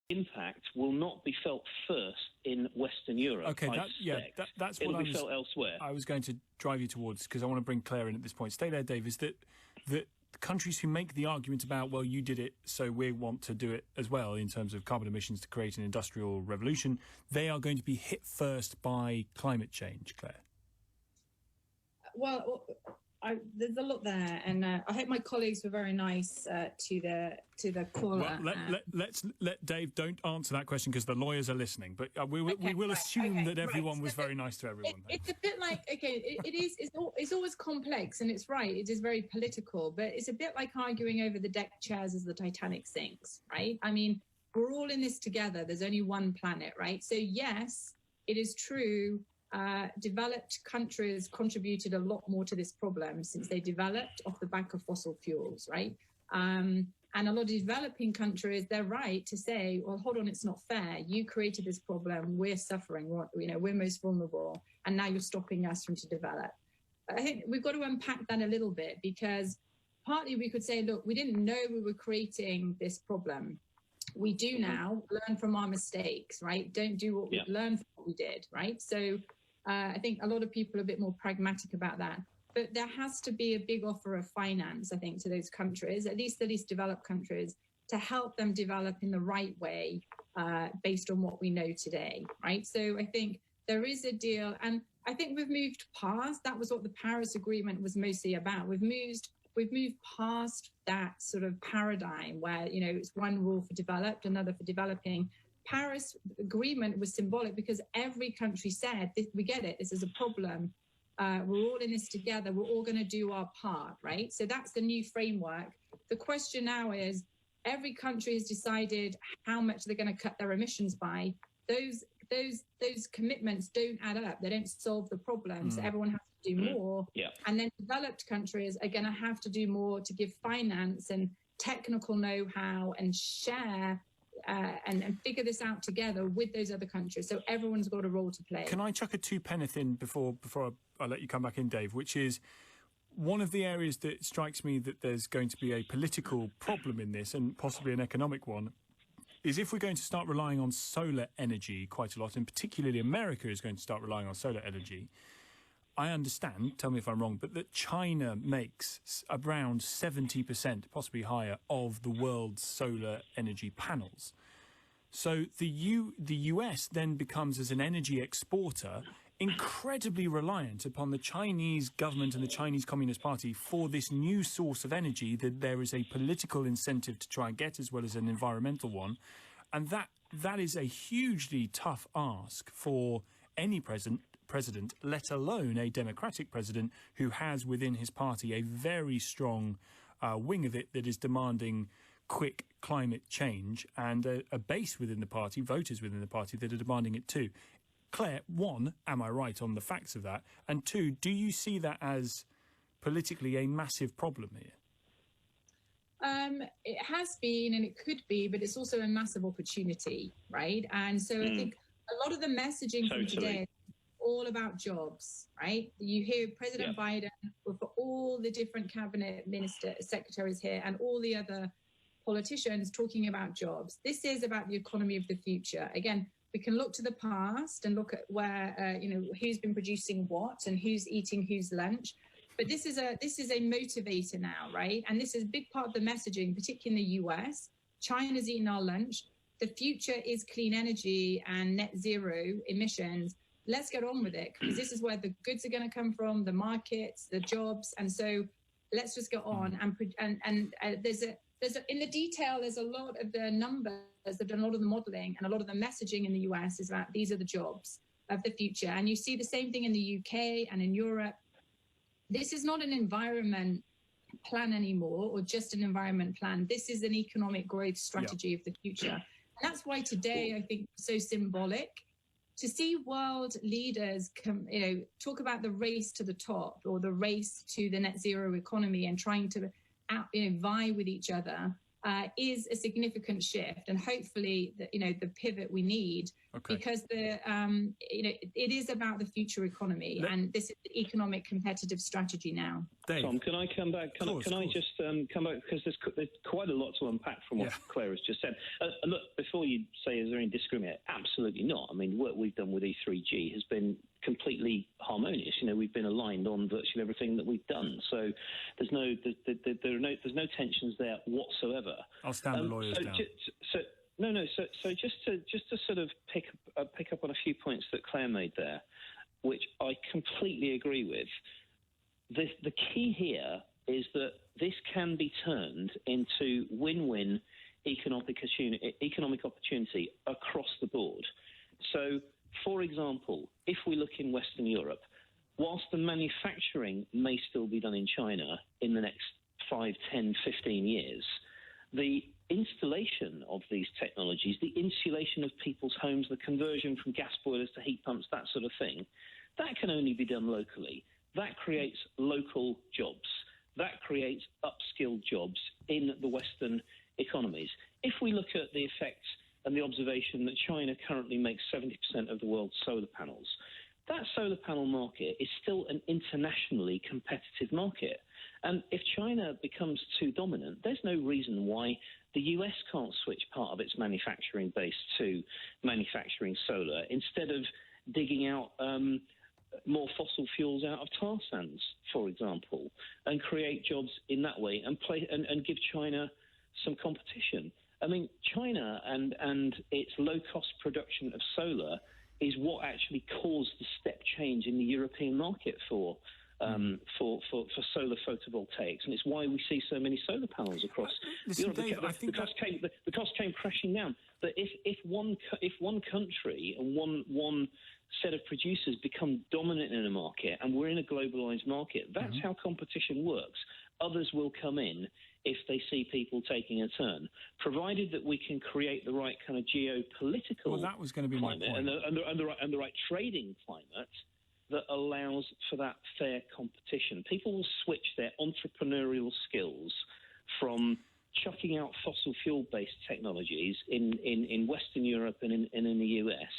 impact will not be felt first in Western Europe. Okay, that's what it'll be felt elsewhere. I was going to drive you towards, because I want to bring Claire in at this point. Stay there, Dave. Is that countries who make the argument about, well, you did it, so we want to do it as well in terms of carbon emissions to create an industrial revolution, they are going to be hit first by climate change, Claire? Well, there's a lot there, and I hope my colleagues were very nice to the caller. Well, let's let Dave, don't answer that question because the lawyers are listening, but we will assume that everyone was very nice to everyone. It's a bit like, it's always complex, and it's right, it is very political, but it's a bit like arguing over the deck chairs as the Titanic sinks, right? I mean, we're all in this together. There's only one planet, right? So yes, it is true. Developed countries contributed a lot more to this problem since they developed off the back of fossil fuels, right? And a lot of developing countries, they're right to say, well, hold on, it's not fair. You created this problem. We're suffering. We're most vulnerable. And now you're stopping us from to develop. I think we've got to unpack that a little bit, because partly we could say, look, we didn't know we were creating this problem. We do now learn from our mistakes, right? Don't do what we learned from what we did, right? So I think a lot of people are a bit more pragmatic about that. But there has to be a big offer of finance, I think, to those countries, at least the least developed countries, to help them develop in the right way based on what we know today, right? So I think there is a deal. And I think we've moved past, that was what the Paris Agreement was mostly about. We've moved past that sort of paradigm where, it's one rule for developed, another for developing. Paris Agreement was symbolic because every country said, we get it, this is a problem. We're all in this together. We're all going to do our part, right? So that's the new framework. The question now is, every country has decided how much they're going to cut their emissions by. Those commitments don't add up. They don't solve the problem. So everyone has to do more. Yeah. And then developed countries are going to have to do more to give finance and technical know-how and share and figure this out together with those other countries. So everyone's got a role to play. Can I chuck a two-penneth in before I let you come back in, Dave, which is one of the areas that strikes me that there's going to be a political problem in this, and possibly an economic one, is if we're going to start relying on solar energy quite a lot, and particularly America is going to start relying on solar energy. I understand, tell me if I'm wrong, but that China makes around 70%, possibly higher, of the world's solar energy panels. So the US then becomes, as an energy exporter, incredibly reliant upon the Chinese government and the Chinese Communist Party for this new source of energy that there is a political incentive to try and get, as well as an environmental one. And that is a hugely tough ask for any president, let alone a democratic president who has within his party a very strong wing of it that is demanding quick climate change, and a base within the party, voters within the party, that are demanding it too. Claire, one, am I right on the facts of that? And two, do you see that as politically a massive problem here? It has been, and it could be, but it's also a massive opportunity, right? And so I think a lot of the messaging from today is all about jobs, right? You hear President Biden, for all the different cabinet secretaries here, and all the other politicians talking about jobs. This is about the economy of the future. Again, we can look to the past and look at where, who's been producing what and who's eating whose lunch. But this is a motivator now, right? And this is a big part of the messaging, particularly in the US. China's eating our lunch. The future is clean energy and net zero emissions. Let's get on with it, because this is where the goods are going to come from, the markets, the jobs. And so let's just get on. And there's in the detail, there's a lot of the numbers, there's a lot of the modelling, and a lot of the messaging in the US is that these are the jobs of the future. And you see the same thing in the UK and in Europe. This is not an environment plan anymore, or just an environment plan. This is an economic growth strategy of the future. And that's why today I think so symbolic to see world leaders talk about the race to the top, or the race to the net zero economy, and trying to vie with each other. is a significant shift, and hopefully, the pivot we need, because it is about the future economy, and this is the economic competitive strategy now. Dave. Tom, can I come back? Can I just come back, because there's quite a lot to unpack from what Claire has just said. Look, before you say is there any discrimination, absolutely not. I mean, what we've done with E3G has been completely harmonious. We've been aligned on virtually everything that we've done. So there's no tensions there whatsoever. I'll stand the lawyers down. So just to sort of pick up on a few points that Claire made there, which I completely agree with. The key here is that this can be turned into win-win economic opportunity across the board. So, for example, if we look in Western Europe, whilst the manufacturing may still be done in China in the next 5, 10, 15 years, the installation of these technologies, the insulation of people's homes, the conversion from gas boilers to heat pumps, that sort of thing, that can only be done locally. That creates local jobs. That creates upskilled jobs in the Western economies. If we look at the effects and the observation that China currently makes 70% of the world's solar panels, that solar panel market is still an internationally competitive market. And if China becomes too dominant, there's no reason why the US can't switch part of its manufacturing base to manufacturing solar instead of digging out more fossil fuels out of tar sands, for example, and create jobs in that way and give China some competition. I mean, China and its low-cost production of solar is what actually caused the step change in the European market for solar photovoltaics, and it's why we see so many solar panels across Europe. Dave, the cost came crashing down. But if one country and one set of producers become dominant in a market, and we're in a globalized market, that's how competition works. Others will come in if they see people taking a turn, provided that we can create the right kind of geopolitical well, that was going to be climate my point. and the right trading climate that allows for that fair competition. People will switch their entrepreneurial skills from chucking out fossil fuel-based technologies in Western Europe and in the US,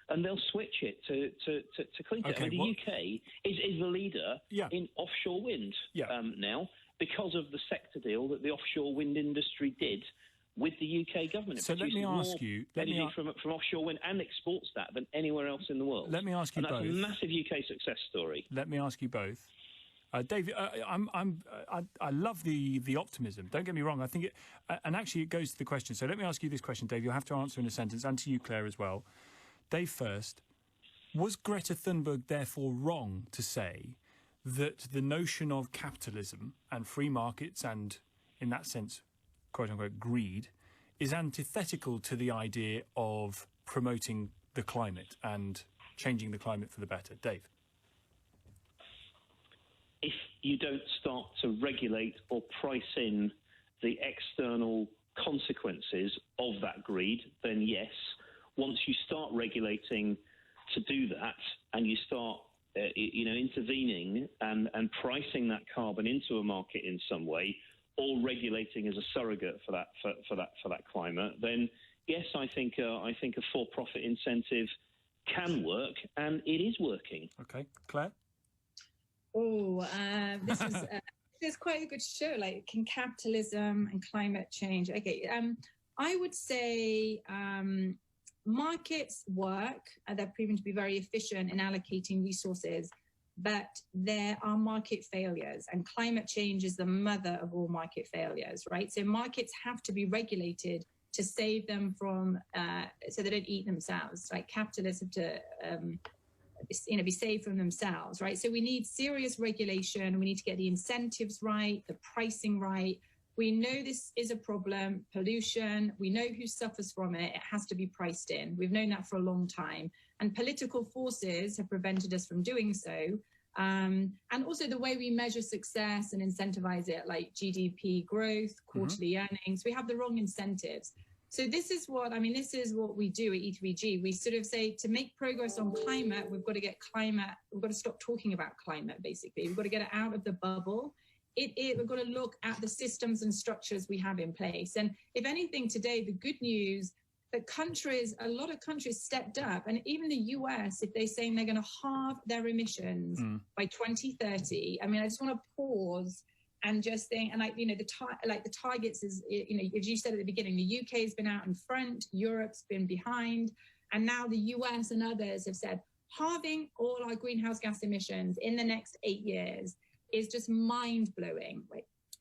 and they'll switch it to clean tech. The UK is the leader in offshore wind now, because of the sector deal that the offshore wind industry did with the UK government. So let me ask you... from offshore wind and exports that than anywhere else in the world. Let me ask you both. And that's a massive UK success story. Let me ask you both. Dave, I love the optimism. Don't get me wrong. I think and actually it goes to the question. So let me ask you this question, Dave. You'll have to answer in a sentence, and to you, Claire, as well. Dave first. Was Greta Thunberg therefore wrong to say that the notion of capitalism and free markets and, in that sense, quote-unquote, greed, is antithetical to the idea of promoting the climate and changing the climate for the better? Dave? If you don't start to regulate or price in the external consequences of that greed, then yes. Once you start regulating to do that, and you start intervening and pricing that carbon into a market in some way, or regulating as a surrogate for that climate, then yes, I think a for-profit incentive can work, and it is working. Okay, Claire. Oh, this is quite a good show. Like, can capitalism and climate change? Okay, I would say markets work. They're proven to be very efficient in allocating resources, but there are market failures, and climate change is the mother of all market failures, right? So markets have to be regulated to save them from, so they don't eat themselves. Like, capitalists have to, be saved from themselves, right? So we need serious regulation. We need to get the incentives right, the pricing right. We know this is a problem, pollution. We know who suffers from it. It has to be priced in. We've known that for a long time. And political forces have prevented us from doing so. And also the way we measure success and incentivize it, like GDP growth, quarterly earnings, we have the wrong incentives. So this is what we do at E3G. We sort of say, to make progress on climate, we've got to stop talking about climate, basically. We've got to get it out of the bubble we've got to look at the systems and structures we have in place. And if anything, today, the good news that a lot of countries stepped up, and even the US, if they're saying they're going to halve their emissions by 2030, I mean, I just want to pause and just think, and the targets is, as you said at the beginning, the UK has been out in front, Europe's been behind, and now the US and others have said halving all our greenhouse gas emissions in the next 8 years is just mind-blowing.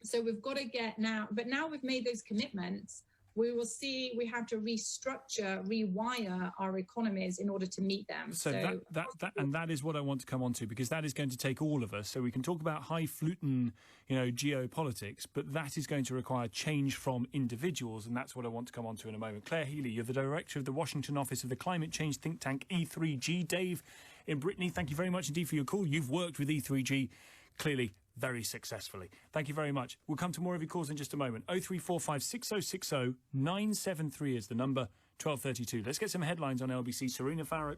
So we've got to get now, but now we've made those commitments, we will see we have to restructure, rewire our economies in order to meet them. So that is what I want to come on to, because that is going to take all of us. So we can talk about highfalutin, geopolitics, but that is going to require change from individuals, and that's what I want to come on to in a moment. Claire Healy, you're the director of the Washington office of the climate change think tank E3G. Dave in Brittany, thank you very much indeed for your call. You've worked with E3G clearly very successfully. Thank you very much. We'll come to more of your calls in just a moment. 0345 6060 973 is the number, 1232. Let's get some headlines on LBC. Serena Farrow